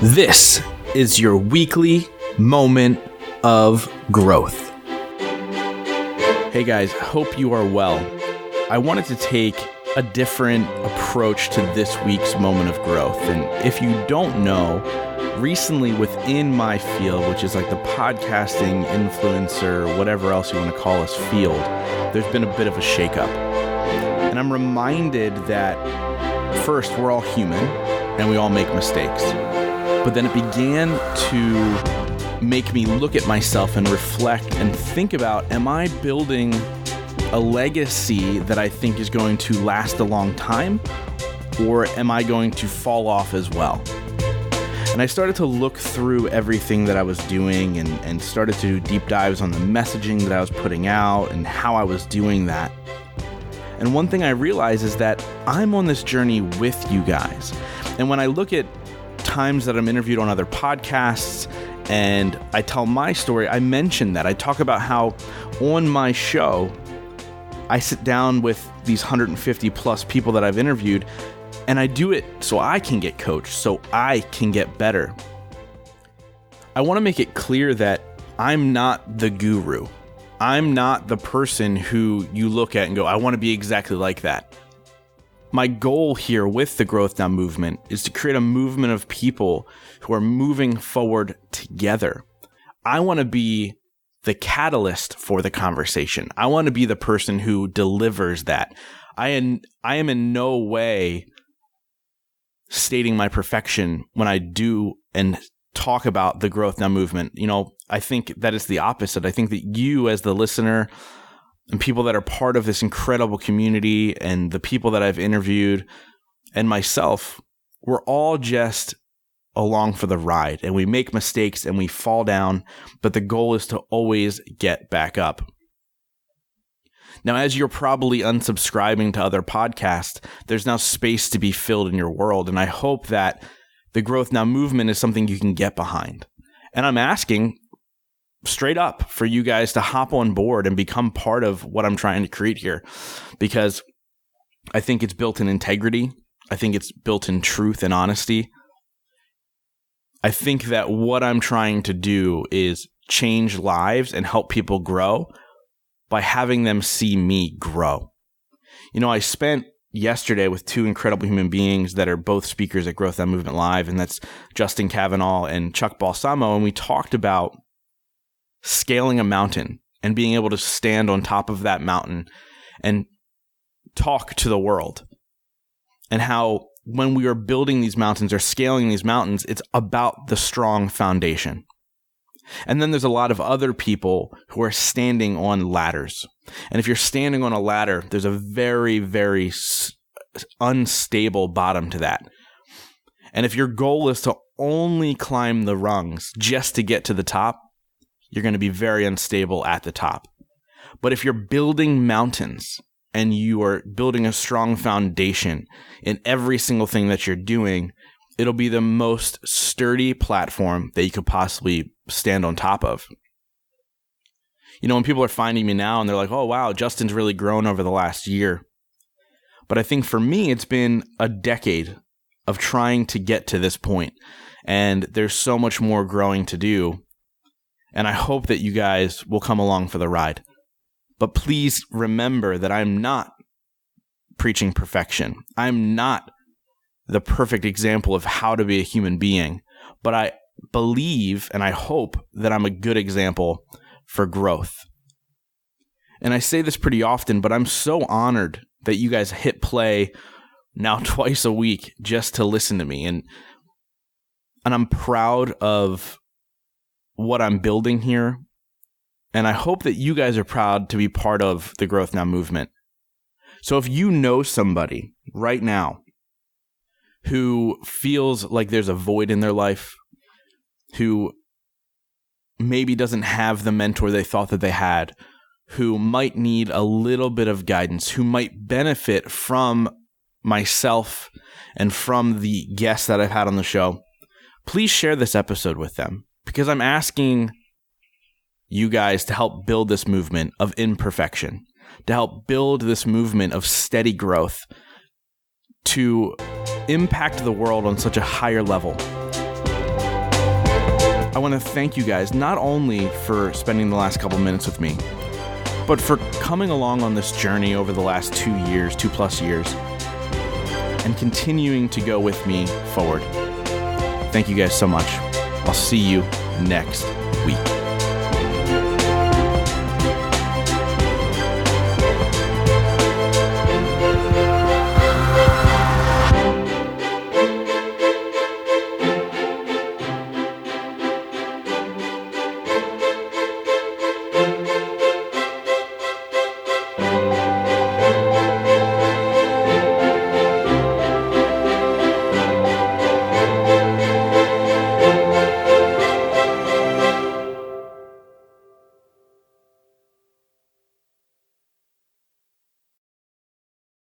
This is your weekly moment of growth. Hey guys, hope you are well. I wanted to take a different approach to this week's moment of growth. And if you don't know, recently within my field, which is like the podcasting, influencer, whatever else you want to call us field, there's been a bit of a shakeup. And I'm reminded that first, we're all human and we all make mistakes. But then it began to make me look at myself and reflect and think about, am I building a legacy that I think is going to last a long time, or am I going to fall off as well? And I started to look through everything that I was doing and started to do deep dives on the messaging that I was putting out and how I was doing that. And one thing I realized is that I'm on this journey with you guys. And when I look at times that I'm interviewed on other podcasts and I tell my story, I mention that. I talk about how on my show, I sit down with these 150 plus people that I've interviewed, and I do it so I can get coached, so I can get better. I want to make it clear that I'm not the guru. I'm not the person who you look at and go, I want to be exactly like that. My goal here with the Growth Now movement is to create a movement of people who are moving forward together. I want to be the catalyst for the conversation. I want to be the person who delivers that. I am in no way stating my perfection when I do and talk about the Growth Now movement. You know, I think that is the opposite. I think that you as the listener and people that are part of this incredible community and the people that I've interviewed and myself, we're all just along for the ride, and we make mistakes and we fall down, but the goal is to always get back up. Now, as you're probably unsubscribing to other podcasts, there's now space to be filled in your world, and I hope that the Growth Now movement is something you can get behind. And I'm asking straight up for you guys to hop on board and become part of what I'm trying to create here, because I think it's built in integrity. I think it's built in truth and honesty. I think that what I'm trying to do is change lives and help people grow by having them see me grow. You know, I spent yesterday with two incredible human beings that are both speakers at Growth Now Movement Live, and that's Justin Kavanaugh and Chuck Balsamo, and we talked about scaling a mountain and being able to stand on top of that mountain and talk to the world, and how when we are building these mountains or scaling these mountains, it's about the strong foundation. And then there's a lot of other people who are standing on ladders. And if you're standing on a ladder, there's a very, very unstable bottom to that. And if your goal is to only climb the rungs just to get to the top, you're going to be very unstable at the top. But if you're building mountains and you are building a strong foundation in every single thing that you're doing, it'll be the most sturdy platform that you could possibly stand on top of. You know, when people are finding me now and they're like, oh, wow, Justin's really grown over the last year. But I think for me, it's been a decade of trying to get to this point. And there's so much more growing to do. And I hope that you guys will come along for the ride. But please remember that I'm not preaching perfection. I'm not the perfect example of how to be a human being. But I believe and I hope that I'm a good example for growth. And I say this pretty often, but I'm so honored that you guys hit play now twice a week just to listen to me. And I'm proud of what I'm building here. And I hope that you guys are proud to be part of the Growth Now movement. So if you know somebody right now who feels like there's a void in their life, who maybe doesn't have the mentor they thought that they had, who might need a little bit of guidance, who might benefit from myself and from the guests that I've had on the show, please share this episode with them, because I'm asking you guys to help build this movement of imperfection, to help build this movement of steady growth, to impact the world on such a higher level. I want to thank you guys not only for spending the last couple minutes with me, but for coming along on this journey over the last 2+ years, and continuing to go with me forward. Thank you guys so much. I'll see you next week.